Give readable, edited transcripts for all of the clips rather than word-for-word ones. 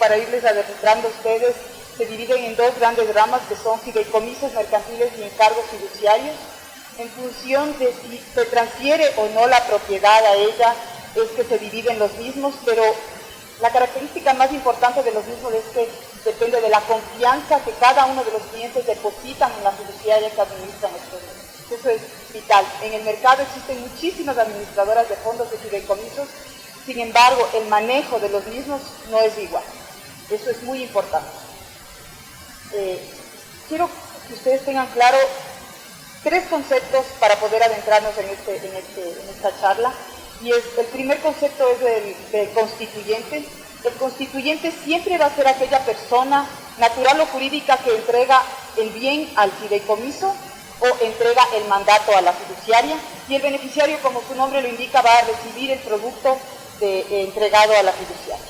para irles adentrando a ustedes, se dividen en dos grandes ramas que son fideicomisos mercantiles y encargos fiduciarios. En función de si se transfiere o no la propiedad a ella, es que se dividen los mismos, pero la característica más importante de los mismos es que depende de la confianza que cada uno de los clientes depositan en la fiduciaria que administran estos mismos. Eso es vital. En el mercado existen muchísimas administradoras de fondos de fideicomisos, sin embargo, el manejo de los mismos no es igual. Eso es muy importante. Quiero que ustedes tengan claro tres conceptos para poder adentrarnos en esta charla. Y el primer concepto es del constituyente. El constituyente siempre va a ser aquella persona natural o jurídica que entrega el bien al fideicomiso o entrega el mandato a la fiduciaria, y el beneficiario, como su nombre lo indica, va a recibir el producto entregado a la fiduciaria.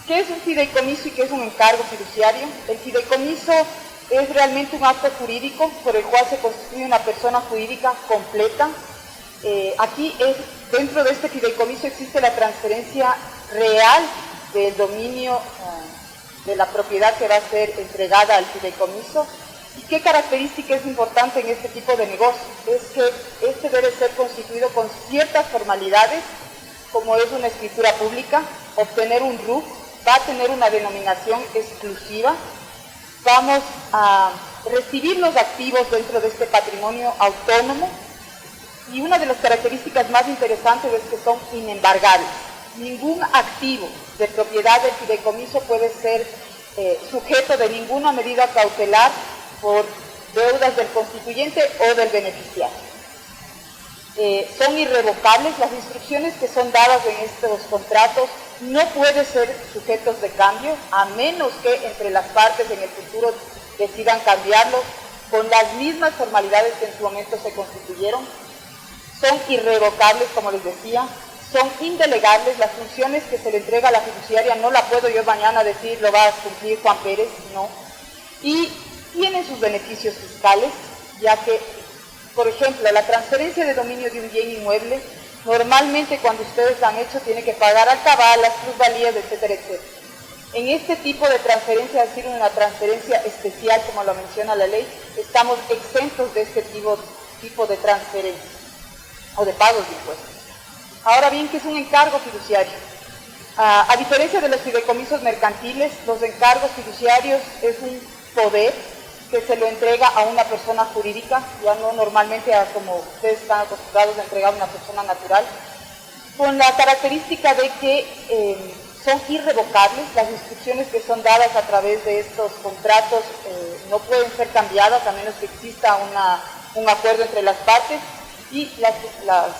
¿Qué es un fideicomiso y qué es un encargo fiduciario? El fideicomiso es realmente un acto jurídico por el cual se constituye una persona jurídica completa. Aquí dentro de este fideicomiso existe la transferencia real del dominio de la propiedad que va a ser entregada al fideicomiso. ¿Y qué característica es importante en este tipo de negocio? Es que este debe ser constituido con ciertas formalidades, como es una escritura pública, obtener un RUC, va a tener una denominación exclusiva, vamos a recibir los activos dentro de este patrimonio autónomo, y una de las características más interesantes es que son inembargables. Ningún activo de propiedad del fideicomiso puede ser sujeto de ninguna medida cautelar por deudas del constituyente o del beneficiario. Son irrevocables. Las instrucciones que son dadas en estos contratos no pueden ser sujetos de cambio, a menos que entre las partes en el futuro decidan cambiarlos con las mismas formalidades que en su momento se constituyeron. Son irrevocables, como les decía, son indelegables. Las funciones que se le entrega a la fiduciaria no la puedo yo mañana decir, lo va a cumplir Juan Pérez, no. Y tienen sus beneficios fiscales, ya que, por ejemplo, la transferencia de dominio de un bien inmueble, normalmente cuando ustedes la han hecho, tiene que pagar al cabal, las plusvalías, etcétera, etcétera. En este tipo de transferencia, es decir, una transferencia especial, como lo menciona la ley, estamos exentos de este tipo de transferencia o de pagos de impuestos. Ahora bien, ¿qué es un encargo fiduciario? A diferencia de los fideicomisos mercantiles, los encargos fiduciarios es un poder que se lo entrega a una persona jurídica, ya no normalmente como ustedes están acostumbrados a entregar a una persona natural, con la característica de que son irrevocables. Las instrucciones que son dadas a través de estos contratos no pueden ser cambiadas a menos que exista un acuerdo entre las partes, y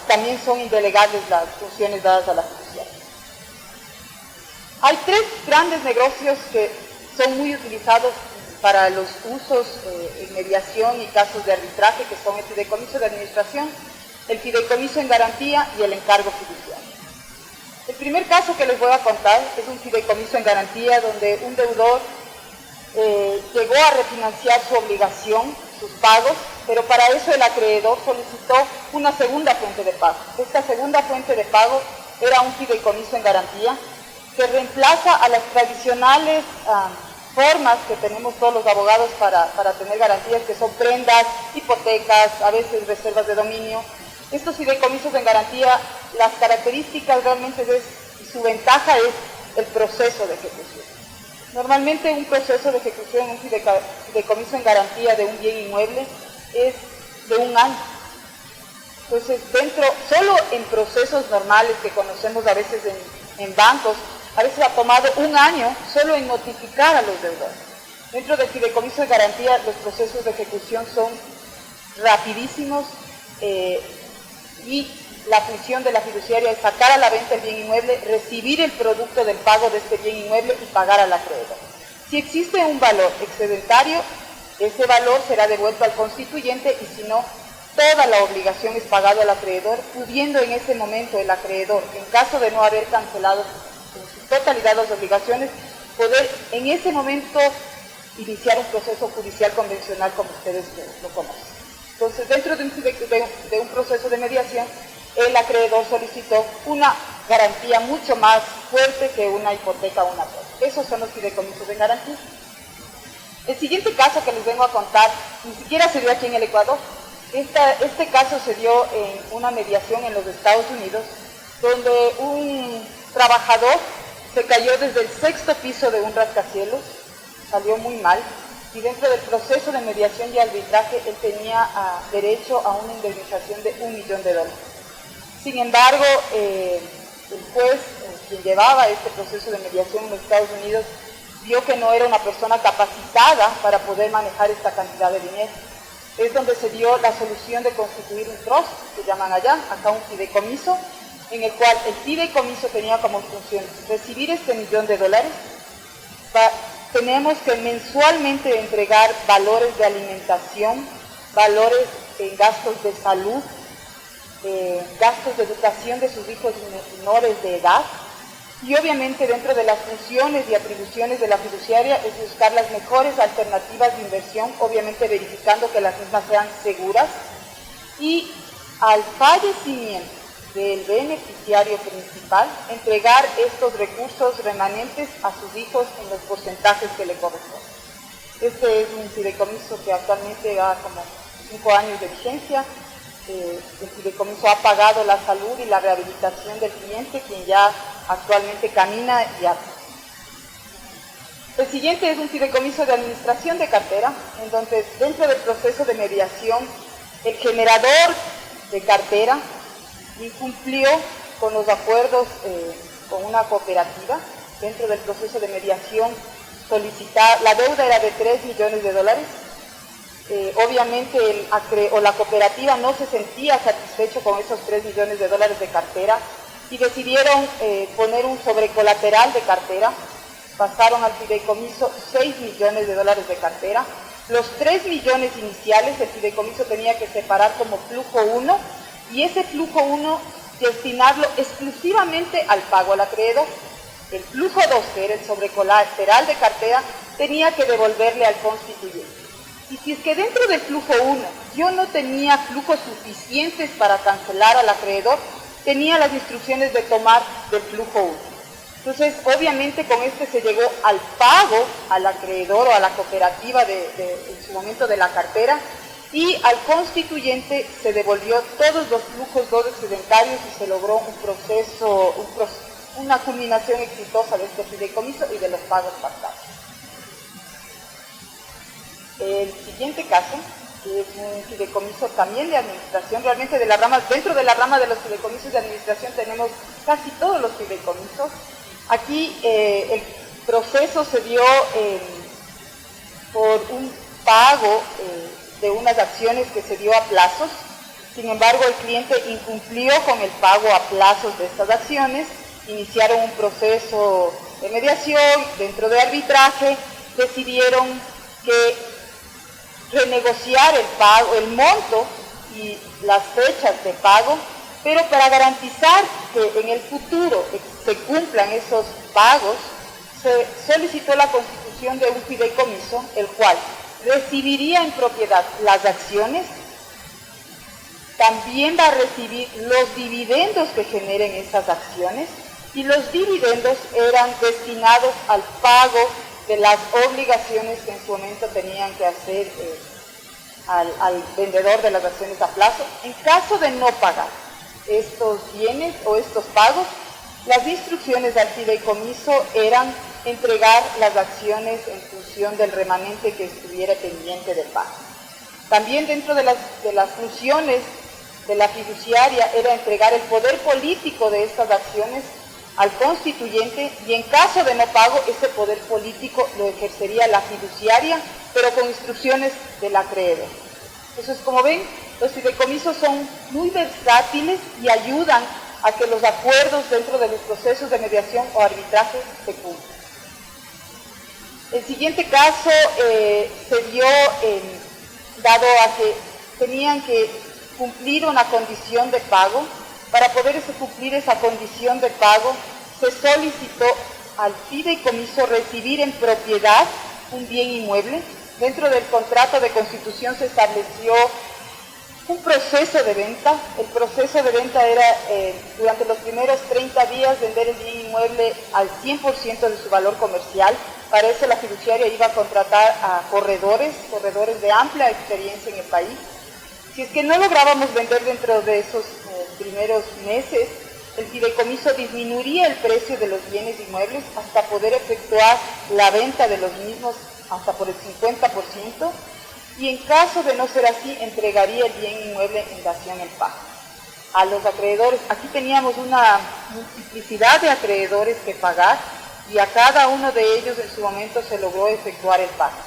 también son indelegables las funciones dadas a la fiduciaria. Hay tres grandes negocios que son muy utilizados para los usos en mediación y casos de arbitraje, que son el fideicomiso de administración, el fideicomiso en garantía y el encargo fiduciario. El primer caso que les voy a contar es un fideicomiso en garantía, donde un deudor llegó a refinanciar su obligación, sus pagos, pero para eso el acreedor solicitó una segunda fuente de pago. Esta segunda fuente de pago era un fideicomiso en garantía que reemplaza a las tradicionales formas que tenemos todos los abogados para tener garantías, que son prendas, hipotecas, a veces reservas de dominio. Estos fideicomisos en garantía, las características realmente y su ventaja es el proceso de ejecución. Normalmente un proceso de ejecución en un fideicomiso en garantía de un bien inmueble es de 1 año. Entonces, solo en procesos normales que conocemos a veces en bancos, a veces ha tomado 1 año solo en notificar a los deudores. Dentro del fideicomiso de garantía, los procesos de ejecución son rapidísimos y la función de la fiduciaria es sacar a la venta el bien inmueble, recibir el producto del pago de este bien inmueble y pagar al acreedor. Si existe un valor excedentario, ese valor será devuelto al constituyente, y si no, toda la obligación es pagada al acreedor, pudiendo en ese momento el acreedor, en caso de no haber cancelado en su totalidad las obligaciones, poder en ese momento iniciar un proceso judicial convencional como ustedes lo conocen. Entonces, dentro de un proceso de mediación, el acreedor solicitó una garantía mucho más fuerte que una hipoteca o una deuda. Esos son los fideicomisos de garantía. El siguiente caso que les vengo a contar, ni siquiera se dio aquí en el Ecuador. Este caso se dio en una mediación en los Estados Unidos, donde un trabajador se cayó desde el 6º piso de un rascacielos, salió muy mal, y dentro del proceso de mediación y arbitraje él tenía derecho a una indemnización de $1 millón. Sin embargo, el juez, quien llevaba este proceso de mediación en los Estados Unidos, vio que no era una persona capacitada para poder manejar esta cantidad de dinero. Es donde se dio la solución de constituir un trust, que llaman allá, acá un fideicomiso, en el cual el fideicomiso tenía como función recibir este $1 millón. Tenemos que mensualmente entregar valores de alimentación, valores en gastos de salud, gastos de educación de sus hijos menores de edad, y obviamente dentro de las funciones y atribuciones de la fiduciaria es buscar las mejores alternativas de inversión, obviamente verificando que las mismas sean seguras, y al fallecimiento del beneficiario principal, entregar estos recursos remanentes a sus hijos en los porcentajes que le corresponden. Este es un fideicomiso que actualmente va como 5 años de vigencia. El fideicomiso ha pagado la salud y la rehabilitación del cliente, quien ya actualmente camina y habla. El siguiente es un fideicomiso de administración de cartera, en donde dentro del proceso de mediación el generador de cartera incumplió con los acuerdos con una cooperativa. Dentro del proceso de mediación la deuda era de $3 millones. Obviamente la cooperativa no se sentía satisfecho con esos $3 millones de cartera y decidieron poner un sobrecolateral de cartera. Pasaron al fideicomiso $6 millones de cartera. Los 3 millones iniciales el fideicomiso tenía que separar como flujo 1 y ese flujo 1 destinarlo exclusivamente al pago al acreedor. El flujo 2, que era el sobrecolateral de cartera, tenía que devolverle al constituyente. Y si es que dentro del flujo 1 yo no tenía flujos suficientes para cancelar al acreedor, tenía las instrucciones de tomar del flujo 1. Entonces, obviamente con este se llegó al pago al acreedor o a la cooperativa en su momento de la cartera, y al constituyente se devolvió todos los flujos 2 excedentarios y se logró una culminación exitosa de este fideicomiso y de los pagos pactados. El siguiente caso es un fideicomiso también de administración, realmente dentro de la rama de los fideicomisos de administración tenemos casi todos los fideicomisos. Aquí el proceso se dio por un pago de unas acciones que se dio a plazos. Sin embargo, el cliente incumplió con el pago a plazos de estas acciones, iniciaron un proceso de mediación, dentro de arbitraje, decidieron que renegociar el pago, el monto y las fechas de pago, pero para garantizar que en el futuro se cumplan esos pagos, se solicitó la constitución de un fideicomiso, el cual recibiría en propiedad las acciones, también va a recibir los dividendos que generen esas acciones, y los dividendos eran destinados al pago de las obligaciones que en su momento tenían que hacer al vendedor de las acciones a plazo. En caso de no pagar estos bienes o estos pagos, las instrucciones al fideicomiso eran entregar las acciones en función del remanente que estuviera pendiente del pago. También dentro de las funciones de la fiduciaria era entregar el poder político de estas acciones al constituyente, y en caso de no pago, ese poder político lo ejercería la fiduciaria, pero con instrucciones del acreedor. Entonces, como ven, los fideicomisos son muy versátiles y ayudan a que los acuerdos dentro de los procesos de mediación o arbitraje se cumplan. El siguiente caso se dio dado a que tenían que cumplir una condición de pago. Para poder cumplir esa condición de pago, se solicitó al fideicomiso recibir en propiedad un bien inmueble. Dentro del contrato de constitución se estableció un proceso de venta. El proceso de venta era durante los primeros 30 días vender el bien inmueble al 100% de su valor comercial. Para eso la fiduciaria iba a contratar a corredores de amplia experiencia en el país. Si es que no lográbamos vender dentro de esos primeros meses, el fideicomiso disminuiría el precio de los bienes inmuebles hasta poder efectuar la venta de los mismos hasta por el 50%, y en caso de no ser así, entregaría el bien inmueble en dación en pago a los acreedores. Aquí teníamos una multiplicidad de acreedores que pagar y a cada uno de ellos en su momento se logró efectuar el pago.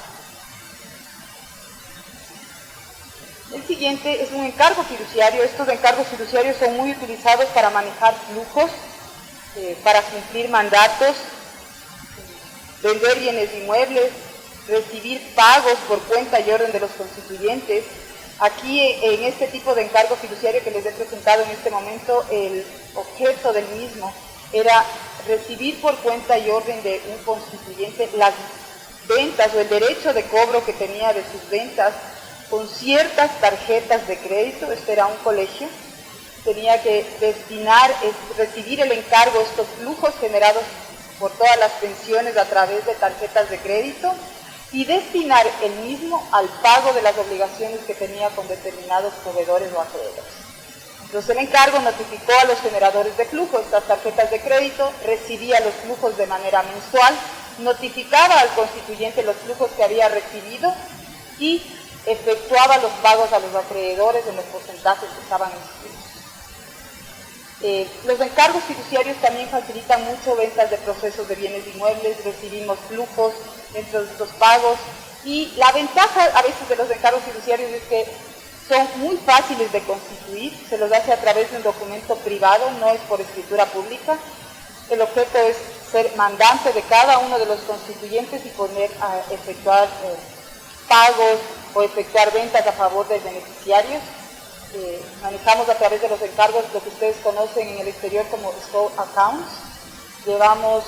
El siguiente es un encargo fiduciario. Estos encargos fiduciarios son muy utilizados para manejar flujos, para cumplir mandatos, vender bienes inmuebles, recibir pagos por cuenta y orden de los constituyentes. Aquí en este tipo de encargo fiduciario que les he presentado en este momento, el objeto del mismo era recibir por cuenta y orden de un constituyente las ventas o el derecho de cobro que tenía de sus ventas con ciertas tarjetas de crédito. Este era un colegio, tenía que recibir el encargo, estos flujos generados por todas las pensiones a través de tarjetas de crédito y destinar el mismo al pago de las obligaciones que tenía con determinados proveedores o acreedores. Entonces el encargo notificó a los generadores de flujo estas tarjetas de crédito, recibía los flujos de manera mensual, notificaba al constituyente los flujos que había recibido y efectuaba los pagos a los acreedores en los porcentajes que estaban inscritos. Los encargos fiduciarios también facilitan mucho ventas de procesos de bienes inmuebles, recibimos flujos dentro de estos pagos y la ventaja a veces de los encargos fiduciarios es que son muy fáciles de constituir, se los hace a través de un documento privado, no es por escritura pública. El objeto es ser mandante de cada uno de los constituyentes y poner a efectuar pagos o efectuar ventas a favor de beneficiarios. Manejamos a través de los encargos lo que ustedes conocen en el exterior como scope accounts. Llevamos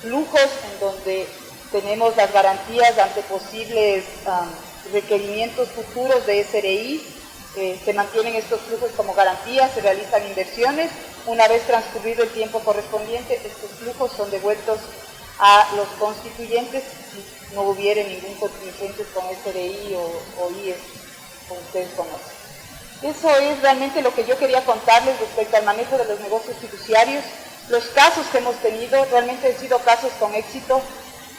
flujos en donde tenemos las garantías ante posibles requerimientos futuros de SRI. Se mantienen estos flujos como garantías, se realizan inversiones. Una vez transcurrido el tiempo correspondiente, estos flujos son devueltos a los constituyentes si no hubiera ningún contingente con SRI o IES, como ustedes conocen. Eso es realmente lo que yo quería contarles respecto al manejo de los negocios fiduciarios. Los casos que hemos tenido realmente han sido casos con éxito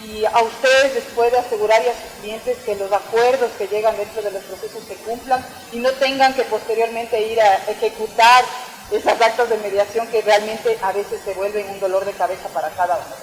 y a ustedes les puede asegurar y a sus clientes que los acuerdos que llegan dentro de los procesos se cumplan y no tengan que posteriormente ir a ejecutar esas actas de mediación que realmente a veces se vuelven un dolor de cabeza para cada uno.